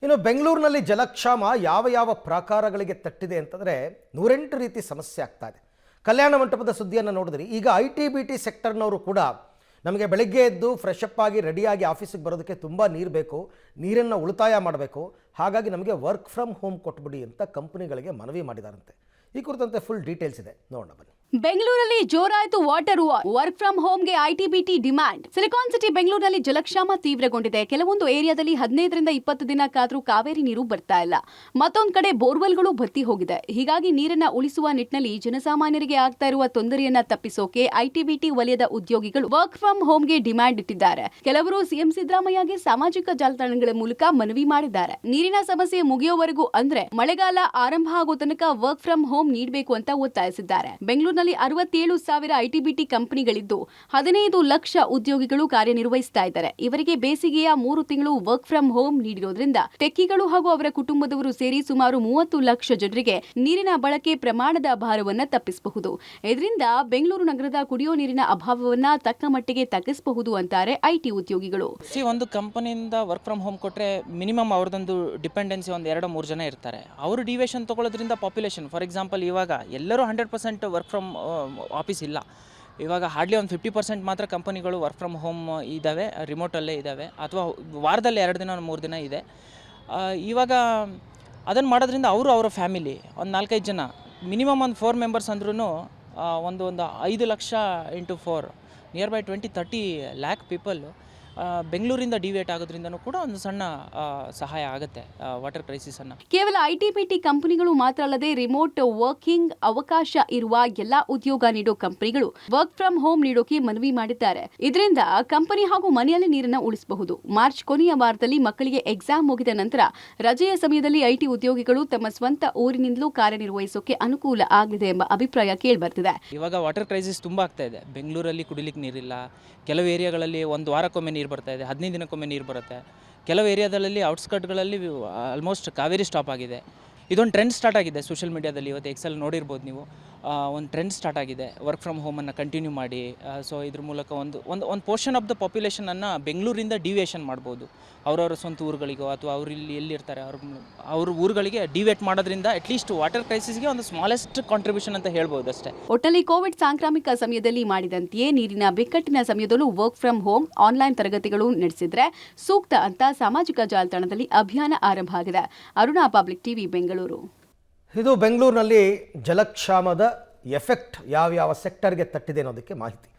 ಇನ್ನು ಬೆಂಗಳೂರಿನಲ್ಲಿ ಜಲಕ್ಷಾಮ ಯಾವ ಯಾವ ಪ್ರಾಕಾರಗಳಿಗೆ ತಟ್ಟಿದೆ ಅಂತಂದರೆ 108 ರೀತಿ ಸಮಸ್ಯೆ ಆಗ್ತಾ ಇದೆ. ಕಲ್ಯಾಣ ಮಂಟಪದ ಸುದ್ದಿಯನ್ನು ನೋಡಿದ್ರಿ. ಈಗ IT BT ಸೆಕ್ಟರ್ನವರು ಕೂಡ ನಮಗೆ ಬೆಳಗ್ಗೆ ಎದ್ದು ಫ್ರೆಶ್ ಅಪ್ ಆಗಿ ರೆಡಿಯಾಗಿ ಆಫೀಸಿಗೆ ಬರೋದಕ್ಕೆ ತುಂಬ ನೀರು ಬೇಕು, ನೀರನ್ನು ಉಳಿತಾಯ ಮಾಡಬೇಕು, ಹಾಗಾಗಿ ನಮಗೆ ವರ್ಕ್ ಫ್ರಮ್ ಹೋಮ್ ಕೊಟ್ಬಿಡಿ ಅಂತ ಕಂಪನಿಗಳಿಗೆ ಮನವಿ ಮಾಡಿದಾರಂತೆ. ಈ ಕುರಿತಂತೆ ಫುಲ್ ಡೀಟೇಲ್ಸ್ ಇದೆ, ನೋಡೋಣ ಬನ್ನಿ. ಬೆಂಗಳೂರಲ್ಲಿ ಜೋರಾಯಿತು ವಾಟರ್ ವಾರ್. ವರ್ಕ್ ಫ್ರಮ್ ಹೋಮ್ಗೆ IT BT demand. Silicon city ಬೆಂಗಳೂರಿನಲ್ಲಿ ಜಲಕ್ಷಾಮ ತೀವ್ರಗೊಂಡಿದೆ. ಕೆಲವೊಂದು ಏರಿಯಾದಲ್ಲಿ 15 ರಿಂದ 20 ದಿನ ಕಾದ್ರೂ ಕಾವೇರಿ ನೀರು ಬರ್ತಾ ಇಲ್ಲ. ಮತ್ತೊಂದು ಕಡೆ ಬೋರ್ವೆಲ್ಗಳು ಬತ್ತಿ ಹೋಗಿದೆ. ಹೀಗಾಗಿ ನೀರನ್ನ ಉಳಿಸುವ ನಿಟ್ಟಿನಲ್ಲಿ ಜನಸಾಮಾನ್ಯರಿಗೆ ಆಗ್ತಾ ಇರುವ ತೊಂದರೆಯನ್ನ ತಪ್ಪಿಸೋಕೆ IT BT ವಲಯದ ಉದ್ಯೋಗಿಗಳು ವರ್ಕ್ ಫ್ರಮ್ ಹೋಮ್ಗೆ ಡಿಮ್ಯಾಂಡ್ ಇಟ್ಟಿದ್ದಾರೆ. ಕೆಲವರು ಸಿಎಂ ಸಿದ್ದರಾಮಯ್ಯಗೆ ಸಾಮಾಜಿಕ ಜಾಲತಾಣಗಳ ಮೂಲಕ ಮನವಿ ಮಾಡಿದ್ದಾರೆ. ನೀರಿನ ಸಮಸ್ಯೆ ಮುಗಿಯೋವರೆಗೂ ಅಂದ್ರೆ ಮಳೆಗಾಲ ಆರಂಭ ಆಗೋ ತನಕ ವರ್ಕ್ ಫ್ರಮ್ ಹೋಮ್ ನೀಡಬೇಕು ಅಂತ ಒತ್ತಾಯಿಸಿದ್ದಾರೆ. ಬೆಂಗಳೂರಿನಲ್ಲಿ 67,000 IT BT ಕಂಪನಿಗಳಿದ್ದು 15 ಲಕ್ಷ ಉದ್ಯೋಗಿಗಳು ಕಾರ್ಯನಿರ್ವಹಿಸ್ತಾ ಇದ್ದಾರೆ. ಇವರಿಗೆ ಬೇಸಿಗೆಯ 3 ತಿಂಗಳು ವರ್ಕ್ ಫ್ರಮ್ ಹೋಮ್ ನೀಡಿರೋದ್ರಿಂದ ಟೆಕ್ಕಿಗಳು ಹಾಗೂ ಅವರ ಕುಟುಂಬದವರು ಸೇರಿ ಸುಮಾರು 30 ಲಕ್ಷ ಜನರಿಗೆ ನೀರಿನ ಬಳಕೆ ಪ್ರಮಾಣದ ಭಾರವನ್ನ ತಪ್ಪಿಸಬಹುದು. ಇದರಿಂದ ಬೆಂಗಳೂರು ನಗರದ ಕುಡಿಯೋ ನೀರಿನ ಅಭಾವವನ್ನ ತಕ್ಕ ಮಟ್ಟಿಗೆ ತಗ್ಗಿಸಬಹುದು ಅಂತಾರೆ IT ಉದ್ಯೋಗಿಗಳು. ಒಂದು ಕಂಪನಿಯಿಂದ ವರ್ಕ್ ಫ್ರಮ್ ಹೋಮ್ ಕೊಟ್ಟರೆ ಮಿನಿಮಮ್ ಅವ್ರದ್ದೊಂದು ಡಿಪೆಂಡೆನ್ಸಿ ಒಂದು 2-3 ಜನ ಇರ್ತಾರೆ. ಅವರು ಡಿವಿಯೇಷನ್ ತೊಗೊಳ್ಳೋದ್ರಿಂದ ಪಾಪ್ಯುಲೇಷನ್, ಫಾರ್ ಎಕ್ಸಾಂಪಲ್ ಇವಾಗ ಎಲ್ಲರೂ 100% ವರ್ಕ್ ಫ್ರಮ್ ಆಫೀಸ್ ಇಲ್ಲ. ಇವಾಗ ಹಾರ್ಡ್ಲಿ ಒಂದು 50% ಮಾತ್ರ ಕಂಪನಿಗಳು ವರ್ಕ್ ಫ್ರಮ್ ಹೋಮ್ ಇದ್ದಾವೆ, ರಿಮೋಟಲ್ಲೇ ಇದ್ದಾವೆ, ಅಥವಾ ವಾರದಲ್ಲಿ 2 ದಿನ 3 ದಿನ ಇದೆ. ಇವಾಗ ಅದನ್ನು ಮಾಡೋದ್ರಿಂದ ಅವರ ಫ್ಯಾಮಿಲಿ ಒಂದು 4-5 ಜನ, ಮಿನಿಮಮ್ ಒಂದು 4 ಮೆಂಬರ್ಸ್ ಅಂದ್ರೂ ಒಂದು 5 lakh into 4 near by 20-30 lac people ಬೆಂಗಳೂರಿಂದ ಡಿವಿಯೇಟ್ ಆಗೋದ್ರಿಂದನೂ ಕೂಡ ಒಂದು ಸಣ್ಣ ಸಹಾಯ ಆಗುತ್ತೆ ವಾಟರ್ ಕ್ರೈಸಿಸನ್ನು. ಕೇವಲ IT BT ಕಂಪನಿಗಳು ಮಾತ್ರ ಅಲ್ಲದೆ ರಿಮೋಟ್ ವರ್ಕಿಂಗ್ ಅವಕಾಶ ಇರುವ ಎಲ್ಲಾ ಉದ್ಯೋಗ ನೀಡೋ ಕಂಪನಿಗಳು ವರ್ಕ್ ಫ್ರಮ್ ಹೋಮ್ ನೀಡೋಕೆ ಮನವಿ ಮಾಡಿದ್ದಾರೆ. ಇದರಿಂದ ಕಂಪನಿ ಹಾಗೂ ಮನೆಯಲ್ಲಿ ನೀರನ್ನು ಉಳಿಸಬಹುದು. ಮಾರ್ಚ್ ಕೊನೆಯ ವಾರದಲ್ಲಿ ಮಕ್ಕಳಿಗೆ ಎಕ್ಸಾಮ್ ಮುಗಿದ ನಂತರ ರಜೆಯ ಸಮಯದಲ್ಲಿ IT ಉದ್ಯೋಗಿಗಳು ತಮ್ಮ ಸ್ವಂತ ಊರಿನಿಂದಲೂ ಕಾರ್ಯನಿರ್ವಹಿಸೋಕೆ ಅನುಕೂಲ ಆಗಲಿದೆ ಎಂಬ ಅಭಿಪ್ರಾಯ ಕೇಳಿಬರ್ತಿದೆ. ಇವಾಗ ವಾಟರ್ ಕ್ರೈಸಿಸ್ ತುಂಬ ಆಗ್ತಾ ಇದೆ. ಬೆಂಗಳೂರಲ್ಲಿ ಕುಡಿಲಿಕ್ಕೆ ನೀರಿಲ್ಲ. ಕೆಲವು ಏರಿಯಾಗಳಲ್ಲಿ ಒಂದು ವಾರಕ್ಕೊಮ್ಮೆ ನೀರು ಬರ್ತಾ ಇದೆ, 15 ದಿನಕ್ಕೊಮ್ಮೆ ನೀರು ಬರುತ್ತೆ. ಕೆಲವು ಏರಿಯಾದಲ್ಲಿ ಔಟ್ಸ್ಕರ್ಟ್ಗಳಲ್ಲಿ ಆಲ್ಮೋಸ್ಟ್ ಕಾವೇರಿ ಸ್ಟಾಪ್ ಆಗಿದೆ. ಇದೊಂದು ಟ್ರೆಂಡ್ ಸ್ಟಾರ್ಟ್ ಆಗಿದೆ ಸೋಷಿಯಲ್ ಮೀಡಿಯಾದಲ್ಲಿ. ಇವತ್ತು ಎಕ್ಸೆಲ್ ನೋಡಿರ್ಬೋದು ನೀವು. ಒಂದು ಟ್ರೆಂಡ್ ಸ್ಟಾರ್ಟ್ ಆಗಿದೆ, ವರ್ಕ್ ಫ್ರಮ್ ಹೋಮನ್ನು ಕಂಟಿನ್ಯೂ ಮಾಡಿ. ಸೊ ಇದ್ರ ಮೂಲಕ ಒಂದು ಪೋರ್ಷನ್ ಆಫ್ ದ ಪಾಪ್ಯುಲೇಷನನ್ನು ಬೆಂಗಳೂರಿಂದ ಡಿವಿಯೇಷನ್ ಮಾಡ್ಬೋದು. ಅವರವರ ಸ್ವಂತ ಊರುಗಳಿಗೋ ಅಥವಾ ಅವರು ಎಲ್ಲಿರ್ತಾರೆ ಅವ್ರ ಊರುಗಳಿಗೆ ಡಿವಿಯೇಟ್ ಮಾಡೋದ್ರಿಂದ ಅಟ್ಲೀಸ್ಟ್ ವಾಟರ್ ಕ್ರೈಸಿಸ್ಗೆ ಒಂದು ಸ್ಮಾಲೆಸ್ಟ್ ಕಾಂಟ್ರಿಬ್ಯೂಷನ್ ಅಂತ ಹೇಳ್ಬೋದು ಅಷ್ಟೇ. ಒಟ್ಟಲ್ಲಿ ಕೋವಿಡ್ ಸಾಂಕ್ರಾಮಿಕ ಸಮಯದಲ್ಲಿ ಮಾಡಿದಂತೆಯೇ ನೀರಿನ ಬಿಕ್ಕಟ್ಟಿನ ಸಮಯದಲ್ಲೂ ವರ್ಕ್ ಫ್ರಮ್ ಹೋಮ್ ಆನ್ಲೈನ್ ತರಗತಿಗಳು ನಡೆಸಿದ್ರೆ ಸೂಕ್ತ ಅಂತ ಸಾಮಾಜಿಕ ಜಾಲತಾಣದಲ್ಲಿ ಅಭಿಯಾನ ಆರಂಭ ಆಗಿದೆ. Aruna public TV Bengaluru. ಇದು ಬೆಂಗಳೂರಿನಲ್ಲಿ ಜಲಕ್ಷಾಮದ ಎಫೆಕ್ಟ್ ಯಾವ ಸೆಕ್ಟರ್ಗೆ ತಟ್ಟಿದೆ ಅನ್ನೋದಕ್ಕೆ ಮಾಹಿತಿ.